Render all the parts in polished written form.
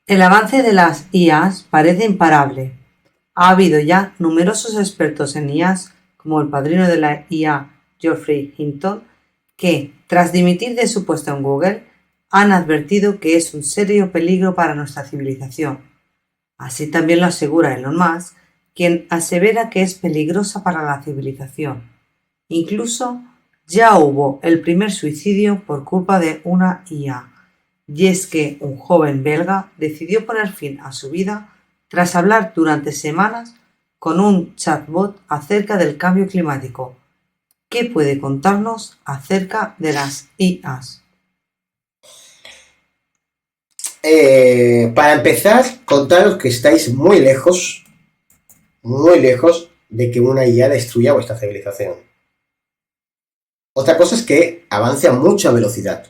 El avance de las IAs parece imparable. Ha habido ya numerosos expertos en IAs, como el padrino de la IA, Geoffrey Hinton, que, tras dimitir de su puesto en Google, han advertido que es un serio peligro para nuestra civilización. Así también lo asegura Elon Musk, quien asevera que es peligrosa para la civilización. Incluso ya hubo el primer suicidio por culpa de una IA, y es que un joven belga decidió poner fin a su vida tras hablar durante semanas con un chatbot acerca del cambio climático. ¿Qué puede contarnos acerca de las IAs? Para empezar, contaros que estáis muy lejos de que una IA destruya vuestra civilización. Otra cosa es que avance a mucha velocidad.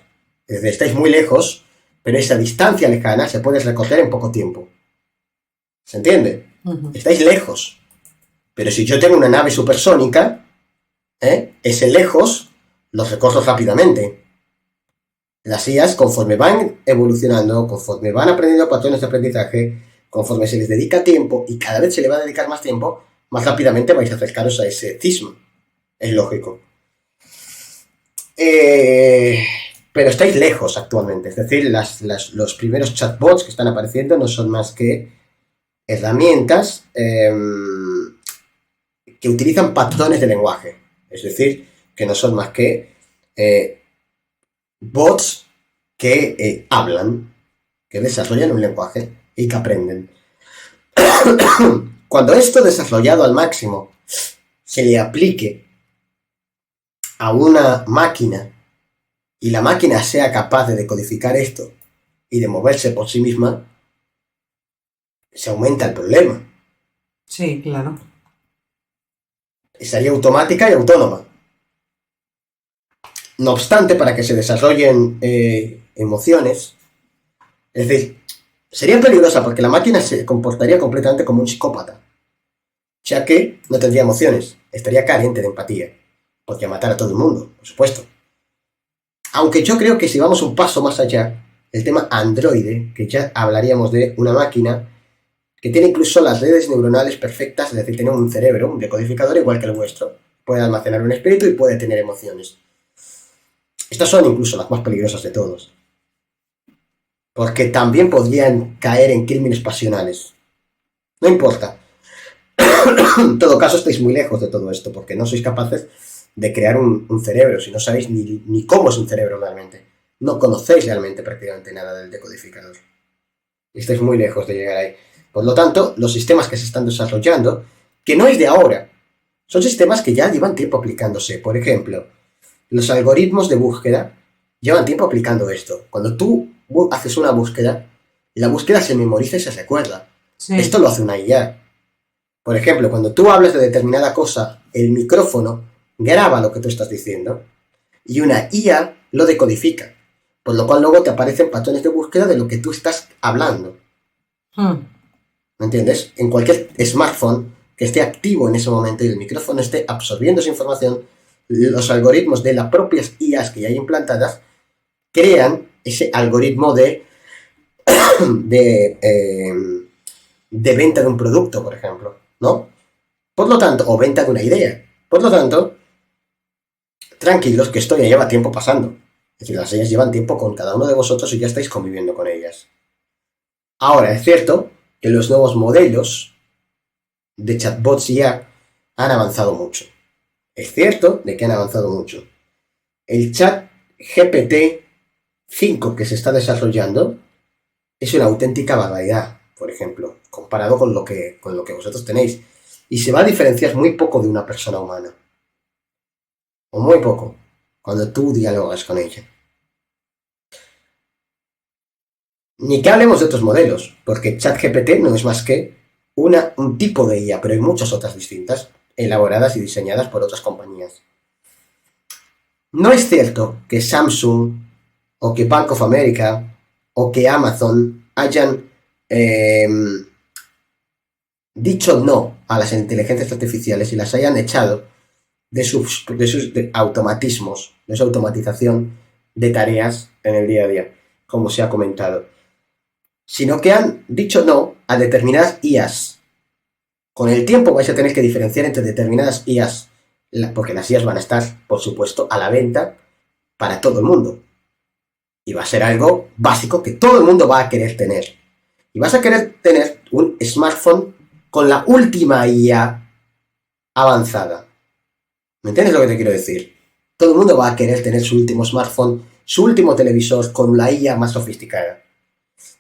Es decir, estáis muy lejos, pero esa distancia lejana se puede recorrer en poco tiempo. ¿Se entiende? Estáis lejos. Pero si yo tengo una nave supersónica, ese lejos lo recorro rápidamente. Las IAs, conforme van evolucionando, conforme van aprendiendo patrones de aprendizaje, conforme se les dedica tiempo y cada vez se le va a dedicar más tiempo, más rápidamente vais a acercaros a ese cisma. Es lógico. Pero estáis lejos actualmente. Es decir, los primeros chatbots que están apareciendo no son más que herramientas que utilizan patrones de lenguaje. Es decir, que no son más que bots que hablan, que desarrollan un lenguaje y que aprenden. Cuando esto desarrollado al máximo se le aplique a una máquina y la máquina sea capaz de decodificar esto y de moverse por sí misma, se aumenta el problema. Sí, claro. Sería automática y autónoma. No obstante, para que se desarrollen emociones, es decir, sería peligrosa porque la máquina se comportaría completamente como un psicópata, ya que no tendría emociones, estaría carente de empatía, podría matar a todo el mundo, por supuesto. Aunque yo creo que si vamos un paso más allá, el tema androide, que ya hablaríamos de una máquina que tiene incluso las redes neuronales perfectas, es decir, tiene un cerebro, un decodificador igual que el vuestro, puede almacenar un espíritu y puede tener emociones. Estas son incluso las más peligrosas de todos, porque también podrían caer en crímenes pasionales. No importa. En todo caso, estáis muy lejos de todo esto, porque no sois capaces de crear un cerebro, si no sabéis ni cómo es un cerebro realmente. No conocéis realmente prácticamente nada del decodificador. Y estáis muy lejos de llegar ahí. Por lo tanto, los sistemas que se están desarrollando, que no es de ahora, son sistemas que ya llevan tiempo aplicándose. Por ejemplo, los algoritmos de búsqueda llevan tiempo aplicando esto. Cuando tú haces una búsqueda, la búsqueda se memoriza y se recuerda. Sí. Esto lo hace una IA. Por ejemplo, cuando tú hablas de determinada cosa, el micrófono graba lo que tú estás diciendo y una IA lo decodifica, por lo cual luego te aparecen patrones de búsqueda de lo que tú estás hablando. ¿Me entiendes? En cualquier smartphone que esté activo en ese momento y el micrófono esté absorbiendo esa información, los algoritmos de las propias IAs que ya hay implantadas crean ese algoritmo de venta de un producto, por ejemplo, ¿no? Por lo tanto, o venta de una idea. Por lo tanto, tranquilos que esto ya lleva tiempo pasando. Es decir, las IAs llevan tiempo con cada uno de vosotros y ya estáis conviviendo con ellas. Ahora, es cierto que los nuevos modelos de chatbots IA han avanzado mucho. Es cierto de que han avanzado mucho. El chat GPT-5 que se está desarrollando es una auténtica barbaridad, por ejemplo, comparado con lo que vosotros tenéis. Y se va a diferenciar muy poco de una persona humana. O muy poco, cuando tú dialogas con ella. Ni que hablemos de otros modelos, porque ChatGPT no es más que un tipo de IA, pero hay muchas otras distintas, elaboradas y diseñadas por otras compañías. No es cierto que Samsung, o que Bank of America, o que Amazon hayan dicho no a las inteligencias artificiales y las hayan echado de sus automatismos, de su automatización de tareas en el día a día, como se ha comentado. sino que han dicho no a determinadas IAs. Con el tiempo vais a tener que diferenciar entre determinadas IAs, porque las IAs van a estar, por supuesto, a la venta para todo el mundo. Y va a ser algo básico que todo el mundo va a querer tener. Y vas a querer tener un smartphone con la última IA avanzada. ¿Me entiendes lo que te quiero decir? Todo el mundo va a querer tener su último smartphone, su último televisor con la IA más sofisticada.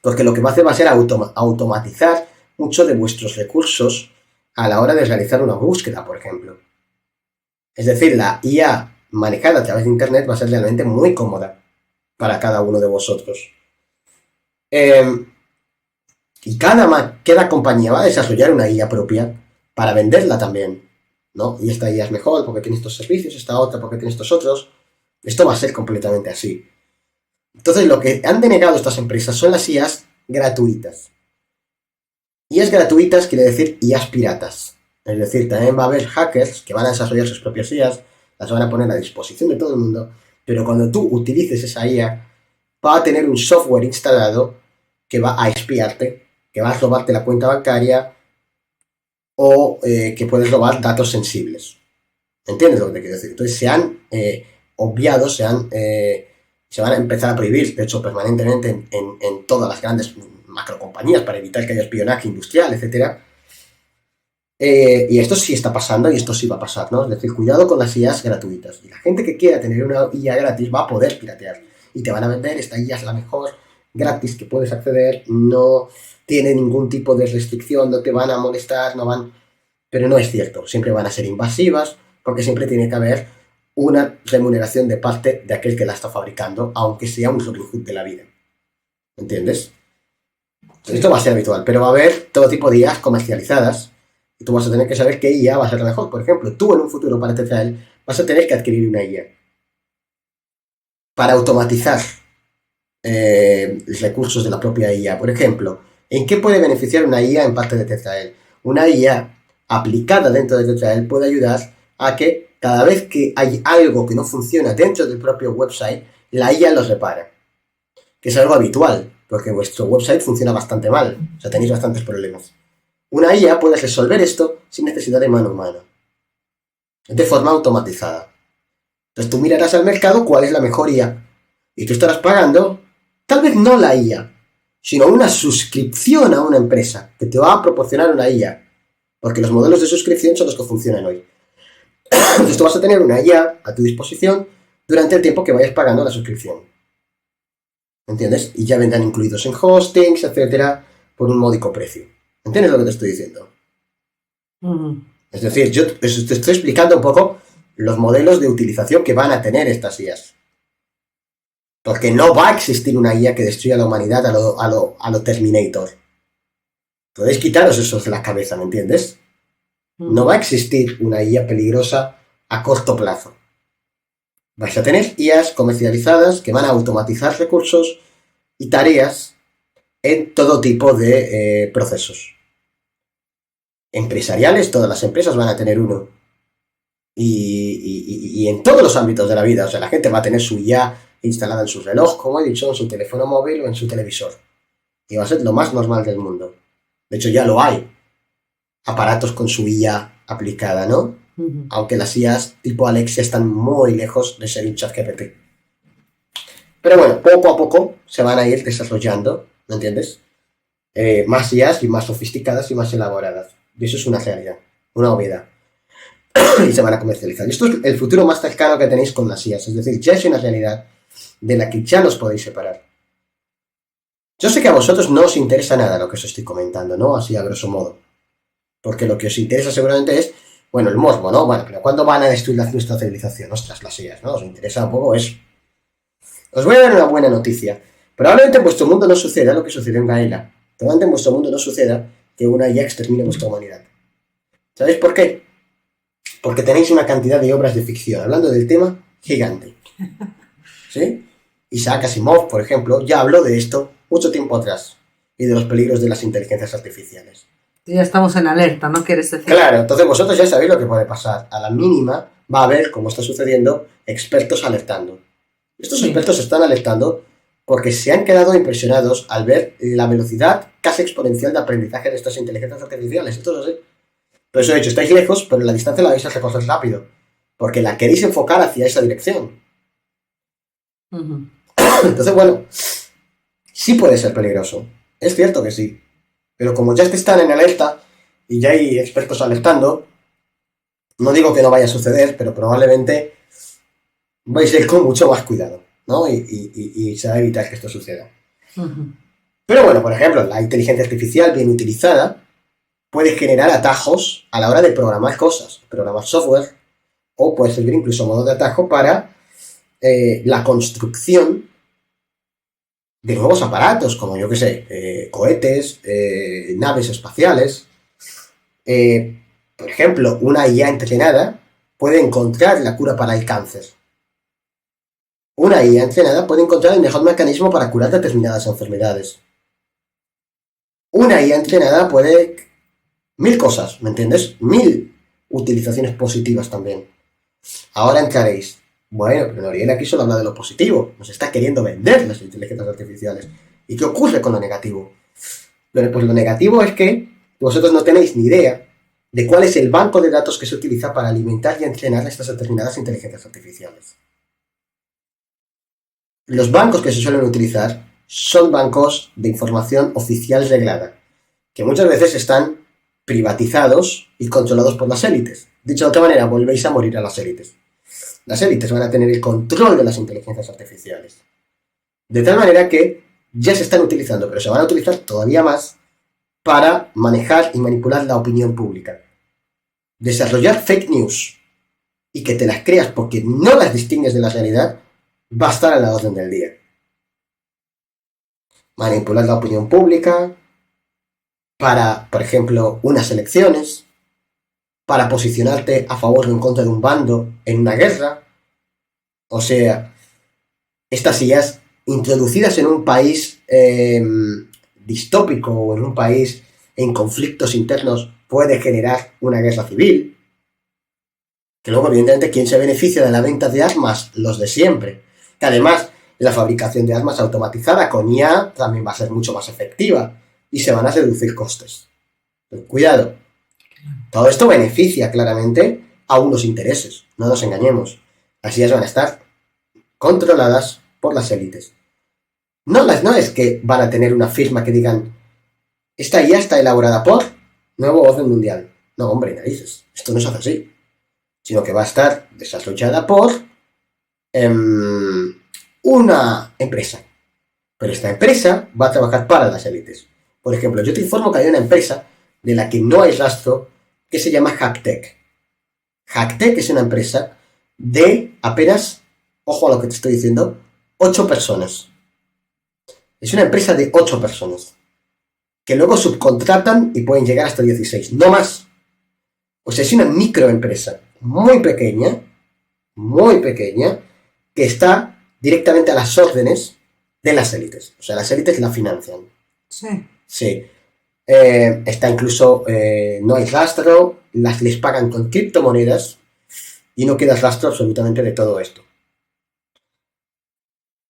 Porque lo que va a hacer va a ser automatizar mucho de vuestros recursos a la hora de realizar una búsqueda, por ejemplo. Es decir, la IA manejada a través de Internet va a ser realmente muy cómoda para cada uno de vosotros. Y cada compañía va a desarrollar una IA propia para venderla también, ¿no? Y esta IA es mejor porque tiene estos servicios, esta otra porque tiene estos otros. Esto va a ser completamente así. Entonces, lo que han denegado estas empresas son las IAs gratuitas. IAs gratuitas quiere decir IAs piratas. Es decir, también va a haber hackers que van a desarrollar sus propias IAs, las van a poner a disposición de todo el mundo, pero cuando tú utilices esa IA, va a tener un software instalado que va a espiarte, que va a robarte la cuenta bancaria o que puedes robar datos sensibles. ¿Entiendes lo que te quiero decir? Entonces se han obviado, se van a empezar a prohibir, de hecho, permanentemente en todas las grandes macrocompañías para evitar que haya espionaje industrial, etc. Y esto sí está pasando y esto sí va a pasar, ¿no? Es decir, cuidado con las IAs gratuitas. Y la gente que quiera tener una IA gratis va a poder piratear. Y te van a vender, esta IA es la mejor, gratis, que puedes acceder, no tiene ningún tipo de restricción, no te van a molestar, no van... Pero no es cierto, siempre van a ser invasivas, porque siempre tiene que haber una remuneración de parte de aquel que la está fabricando, aunque sea un Robin Hood de la vida. ¿Entiendes? Sí. Esto va a ser habitual, pero va a haber todo tipo de IAs comercializadas y tú vas a tener que saber qué IA va a ser la mejor. Por ejemplo, tú en un futuro para TCL vas a tener que adquirir una IA para automatizar recursos de la propia IA. Por ejemplo, ¿en qué puede beneficiar una IA en parte de TCL? Una IA aplicada dentro de TCL puede ayudar a que cada vez que hay algo que no funciona dentro del propio website, la IA lo repara. Que es algo habitual, porque vuestro website funciona bastante mal, o sea, tenéis bastantes problemas. Una IA puede resolver esto sin necesidad de mano humana, de forma automatizada. Entonces tú mirarás al mercado cuál es la mejor IA, y tú estarás pagando, tal vez no la IA, sino una suscripción a una empresa que te va a proporcionar una IA, porque los modelos de suscripción son los que funcionan hoy. Entonces tú vas a tener una IA a tu disposición durante el tiempo que vayas pagando la suscripción. ¿Entiendes? Y ya vendrán incluidos en hostings, etcétera, por un módico precio. ¿Entiendes lo que te estoy diciendo? Es decir, yo te estoy explicando un poco los modelos de utilización que van a tener estas IAs. Porque no va a existir una IA que destruya a la humanidad a lo Terminator. Podéis quitaros eso de la cabeza, ¿me entiendes? No va a existir una IA peligrosa a corto plazo. Vais a tener IAs comercializadas que van a automatizar recursos y tareas en todo tipo de procesos. Empresariales, todas las empresas van a tener uno. Y en todos los ámbitos de la vida. O sea, la gente va a tener su IA instalada en su reloj, como he dicho, en su teléfono móvil o en su televisor. Y va a ser lo más normal del mundo. De hecho, ya lo hay. Aparatos con su IA aplicada, ¿no? Aunque las IAs tipo Alexia están muy lejos de ser un ChatGPT. Pero bueno, poco a poco se van a ir desarrollando, ¿me entiendes? Más IAs y más sofisticadas y más elaboradas. Y eso es una realidad, una obviedad. Y se van a comercializar. Y esto es el futuro más cercano que tenéis con las IAs. Es decir, ya es una realidad de la que ya no os podéis separar. Yo sé que a vosotros no os interesa nada lo que os estoy comentando, ¿no? Así a grosso modo. Porque lo que os interesa seguramente es, bueno, el morbo, ¿no? Bueno, pero ¿cuándo van a destruir nuestra civilización? Ostras, las IAs, ¿no? Os interesa un poco eso. Os voy a dar una buena noticia. Probablemente en vuestro mundo no suceda lo que sucedió en Gaela. Probablemente en vuestro mundo no suceda que una IA extermine vuestra humanidad. ¿Sabéis por qué? Porque tenéis una cantidad de obras de ficción, hablando del tema, gigante. ¿Sí? Isaac Asimov, por ejemplo, ya habló de esto mucho tiempo atrás y de los peligros de las inteligencias artificiales. Ya estamos en alerta, ¿no quieres decir? Claro, entonces vosotros ya sabéis lo que puede pasar. A la mínima va a haber, como está sucediendo, expertos alertando. Estos expertos están alertando porque se han quedado impresionados al ver la velocidad casi exponencial de aprendizaje de estas inteligencias artificiales. Esto es así. Por eso he dicho, estáis lejos, pero la distancia la vais a recoger rápido, porque la queréis enfocar hacia esa dirección. Entonces, bueno, sí puede ser peligroso. Es cierto que sí. Pero como ya están en alerta y ya hay expertos alertando, no digo que no vaya a suceder, pero probablemente vais a ir con mucho más cuidado, ¿no? Y se va a evitar que esto suceda. Pero bueno, por ejemplo, la inteligencia artificial bien utilizada puede generar atajos a la hora de programar cosas, programar software, o puede servir incluso a modo de atajo para la construcción de nuevos aparatos, como yo que sé, cohetes, naves espaciales. Por ejemplo, una IA entrenada puede encontrar la cura para el cáncer. Una IA entrenada puede encontrar el mejor mecanismo para curar determinadas enfermedades. Una IA entrenada puede... 1000 cosas, ¿me entiendes? 1000 utilizaciones positivas también. Ahora entraréis. Bueno, pero Noriel aquí solo habla de lo positivo. Nos está queriendo vender las inteligencias artificiales. ¿Y qué ocurre con lo negativo? Bueno, pues lo negativo es que vosotros no tenéis ni idea de cuál es el banco de datos que se utiliza para alimentar y entrenar estas determinadas inteligencias artificiales. Los bancos que se suelen utilizar son bancos de información oficial reglada, que muchas veces están privatizados y controlados por las élites. Dicho de otra manera, volvéis a morir a las élites. Las élites van a tener el control de las inteligencias artificiales. De tal manera que ya se están utilizando, pero se van a utilizar todavía más para manejar y manipular la opinión pública. Desarrollar fake news y que te las creas porque no las distingues de la realidad va a estar a la orden del día. Manipular la opinión pública para, por ejemplo, unas elecciones, para posicionarte a favor o en contra de un bando en una guerra. O sea, estas ideas introducidas en un país distópico o en un país en conflictos internos puede generar una guerra civil. Que luego, evidentemente, ¿quién se beneficia de la venta de armas? Los de siempre. Que además, la fabricación de armas automatizada con IA también va a ser mucho más efectiva y se van a reducir costes. Pero cuidado. Todo esto beneficia claramente a unos intereses. No nos engañemos. Las IAs van a estar controladas por las élites. No es que van a tener una firma que digan esta IA está elaborada por Nuevo Orden Mundial. No, hombre, narices. Esto no se hace así. Sino que va a estar desarrollada por una empresa. Pero esta empresa va a trabajar para las élites. Por ejemplo, yo te informo que hay una empresa de la que no hay rastro que se llama Hacktech. Hacktech es una empresa de apenas, ojo a lo que te estoy diciendo, 8 personas. Es una empresa de 8 personas. Que luego subcontratan y pueden llegar hasta 16, no más. O sea, es una microempresa muy pequeña, que está directamente a las órdenes de las élites. O sea, las élites la financian. Sí. Sí. Está incluso, no hay rastro, les pagan con criptomonedas y no queda rastro absolutamente de todo esto.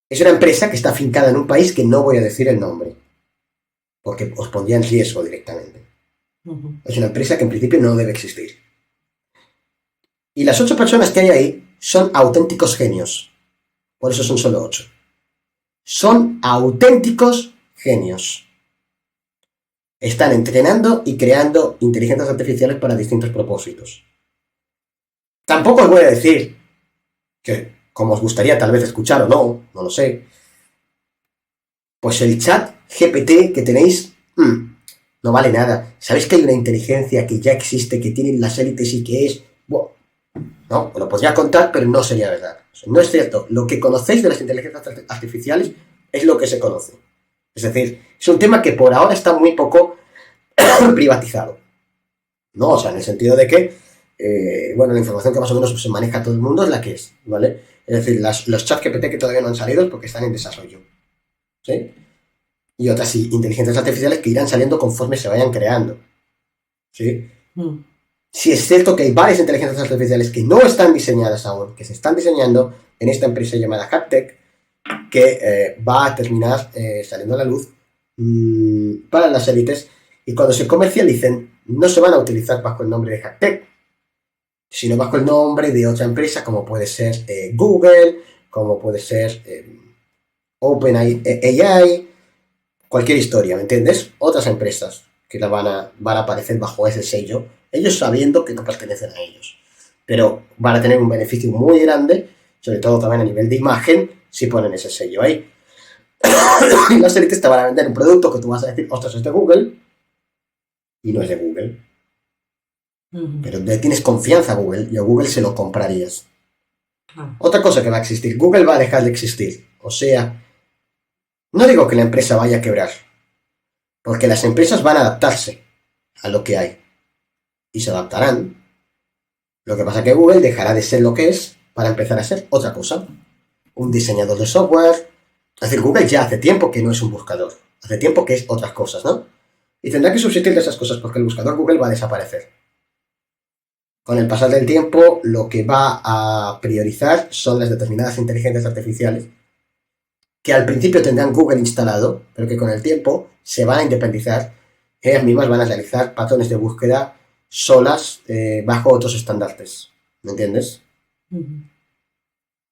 Es una empresa que está afincada en un país que no voy a decir el nombre, porque os pondría en riesgo directamente. Es una empresa que en principio no debe existir. Y las 8 personas que hay ahí son auténticos genios. Por eso son solo 8. Son auténticos genios. Están entrenando y creando inteligencias artificiales para distintos propósitos. Tampoco os voy a decir que, como os gustaría tal vez escuchar o no, no lo sé, pues el chat GPT que tenéis no vale nada. ¿Sabéis que hay una inteligencia que ya existe, que tienen las élites y que es... Bueno, no, os lo podría contar, pero no sería verdad. O sea, no es cierto. Lo que conocéis de las inteligencias artificiales es lo que se conoce. Es decir, es un tema que por ahora está muy poco privatizado. ¿No? O sea, en el sentido de que, bueno, la información que más o menos se maneja todo el mundo es la que es, ¿vale? Es decir, los chats GPT que todavía no han salido es porque están en desarrollo. ¿Sí? Y otras inteligencias artificiales que irán saliendo conforme se vayan creando. ¿Sí? Sí es cierto que hay varias inteligencias artificiales que no están diseñadas aún, que se están diseñando en esta empresa llamada Hacktech, que va a terminar saliendo a la luz para las élites, y cuando se comercialicen no se van a utilizar bajo el nombre de Hacktech, sino bajo el nombre de otra empresa, como puede ser Google, como puede ser OpenAI, cualquier historia, ¿me entiendes? Otras empresas que van a aparecer bajo ese sello, ellos sabiendo que no pertenecen a ellos. Pero van a tener un beneficio muy grande, sobre todo también a nivel de imagen, si ponen ese sello ahí. Y las élites te van a vender un producto que tú vas a decir, ostras, es de Google, y no es de Google. Pero le tienes confianza a Google, y a Google se lo comprarías. Otra cosa que va a existir, Google va a dejar de existir. O sea, no digo que la empresa vaya a quebrar, porque las empresas van a adaptarse a lo que hay, y se adaptarán. Lo que pasa es que Google dejará de ser lo que es para empezar a ser otra cosa. Un diseñador de software. Es decir, Google ya hace tiempo que no es un buscador. Hace tiempo que es otras cosas, ¿no? Y tendrá que subsistir de esas cosas porque el buscador Google va a desaparecer. Con el pasar del tiempo, lo que va a priorizar son las determinadas inteligencias artificiales que al principio tendrán Google instalado, pero que con el tiempo se van a independizar. Ellas mismas van a realizar patrones de búsqueda solas bajo otros estandartes. ¿Me entiendes?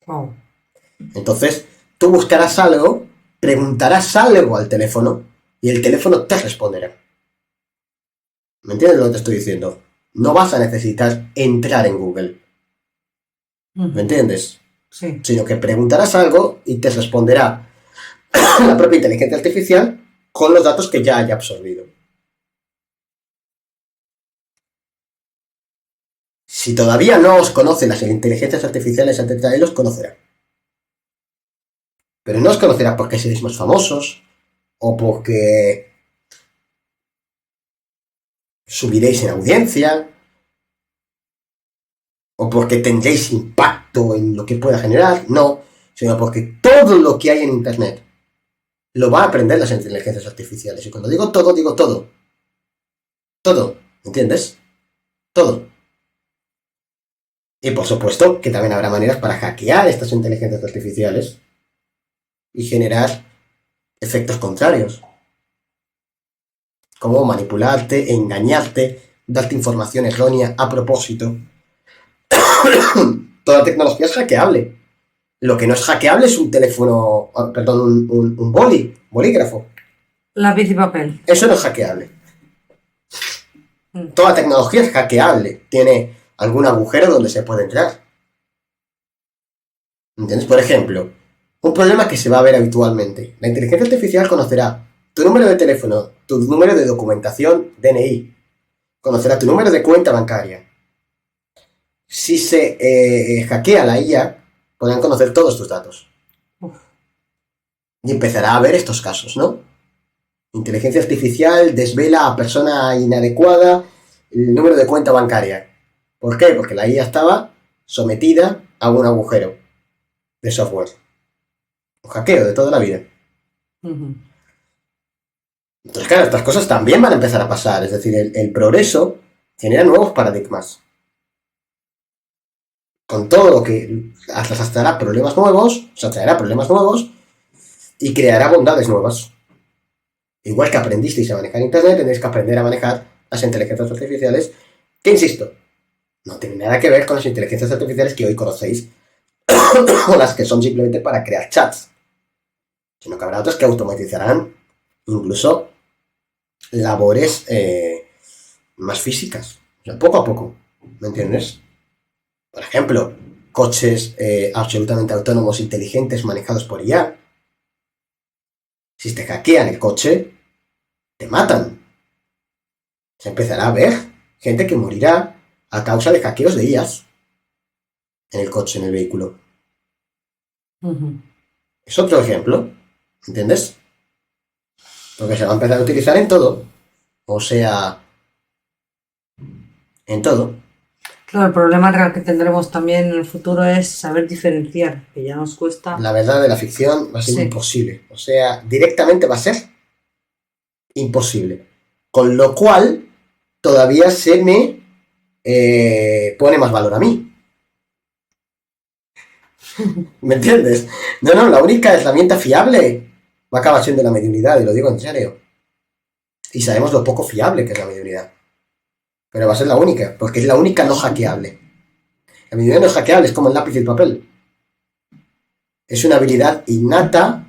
Wow. Entonces, tú buscarás algo, preguntarás algo al teléfono y el teléfono te responderá. ¿Me entiendes lo que te estoy diciendo? No vas a necesitar entrar en Google. ¿Me entiendes? Sí. Sino que preguntarás algo y te responderá la propia inteligencia artificial con los datos que ya haya absorbido. Si todavía no os conocen las inteligencias artificiales, antes de los conocerá. Pero no os conocerá porque seréis más famosos o porque subiréis en audiencia o porque tendréis impacto en lo que pueda generar, no, sino porque todo lo que hay en Internet lo van a aprender las inteligencias artificiales. Y cuando digo todo, digo todo. Todo, ¿entiendes? Todo. Y por supuesto que también habrá maneras para hackear estas inteligencias artificiales y generar efectos contrarios. Como manipularte, engañarte, darte información errónea a propósito. Toda tecnología es hackeable. Lo que no es hackeable es un teléfono, perdón, un bolígrafo. Lápiz y papel. Eso no es hackeable. Toda tecnología es hackeable. Tiene algún agujero donde se puede entrar. ¿Entiendes? Por ejemplo, un problema que se va a ver habitualmente. La inteligencia artificial conocerá tu número de teléfono, tu número de documentación, DNI. Conocerá tu número de cuenta bancaria. Si se hackea la IA, podrán conocer todos tus datos. Y empezará a ver estos casos, ¿no? Inteligencia artificial desvela a persona inadecuada el número de cuenta bancaria. ¿Por qué? Porque la IA estaba sometida a un agujero de software. Un hackeo de toda la vida. Entonces, claro, estas cosas también van a empezar a pasar. Es decir, el progreso genera nuevos paradigmas. Con todo lo que traerá problemas nuevos, o sea, traerá problemas nuevos y creará bondades nuevas. Igual que aprendisteis a manejar Internet, tendréis que aprender a manejar las inteligencias artificiales, que insisto, no tienen nada que ver con las inteligencias artificiales que hoy conocéis, o las que son simplemente para crear chats, sino que habrá otras que automatizarán incluso labores más físicas, o sea, poco a poco, ¿me entiendes? Por ejemplo, coches absolutamente autónomos, inteligentes, manejados por IA. Si te hackean el coche, te matan. Se empezará a ver gente que morirá a causa de hackeos de IAs en el coche, en el vehículo. Es otro ejemplo, ¿entiendes? Porque se va a empezar a utilizar en todo. O sea, en todo. Claro, el problema real que tendremos también en el futuro es saber diferenciar, que ya nos cuesta. La verdad de la ficción va a ser Sí. imposible. O sea, directamente va a ser imposible. Con lo cual, todavía se me pone más valor a mí. ¿Me entiendes? No, la única herramienta fiable va a acabar siendo la mediunidad, y lo digo en serio. Y sabemos lo poco fiable que es la mediunidad. Pero va a ser la única, porque es la única no hackeable. La mediunidad no es hackeable, es como el lápiz y el papel. Es una habilidad innata,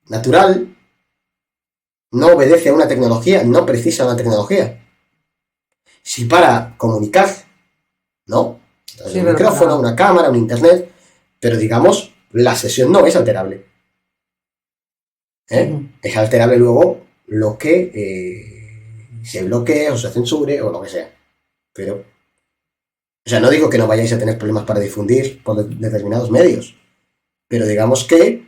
natural, no obedece a una tecnología, no precisa una tecnología. Si para comunicar, no. Sí, Un pero micrófono, una cámara, un internet, pero digamos, la sesión no es alterable. Es alterable luego lo que se bloquee o se censure o lo que sea. Pero, o sea, no digo que no vayáis a tener problemas para difundir por determinados medios, pero digamos que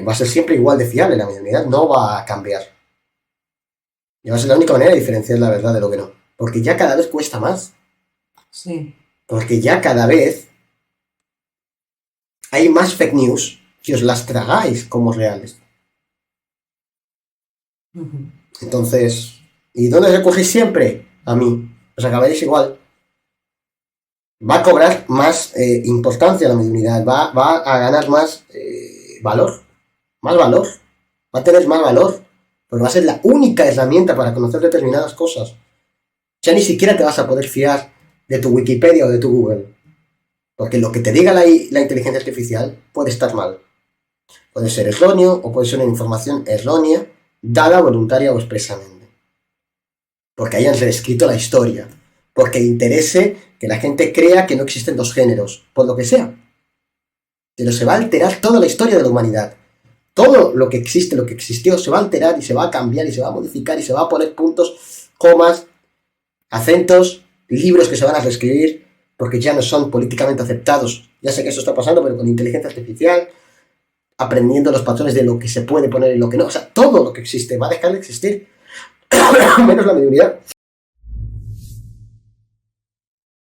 va a ser siempre igual de fiable, la mediunidad no va a cambiar. Y va a ser la única manera de diferenciar la verdad de lo que no. Porque ya cada vez cuesta más. sí. Porque ya cada vez hay más fake news que os las tragáis como reales. Entonces, ¿y dónde recogéis siempre? A mí. Os acabaréis igual. Va a cobrar más importancia la mediunidad. Va a ganar más valor. Más valor. Va a tener más valor. Porque va a ser la única herramienta para conocer determinadas cosas. Ya ni siquiera te vas a poder fiar de tu Wikipedia o de tu Google. Porque lo que te diga la inteligencia artificial puede estar mal. Puede ser erróneo o puede ser una información errónea, dada voluntaria o expresamente. Porque hayan reescrito la historia. Porque interese que la gente crea que no existen dos géneros, por lo que sea. Pero se va a alterar toda la historia de la humanidad. Todo lo que existe, lo que existió, se va a alterar y se va a cambiar y se va a modificar y se va a poner puntos, comas, acentos, libros que se van a reescribir porque ya no son políticamente aceptados. Ya sé que eso está pasando, pero con inteligencia artificial, aprendiendo los patrones de lo que se puede poner y lo que no. O sea, todo lo que existe va a dejar de existir, menos la mediunidad.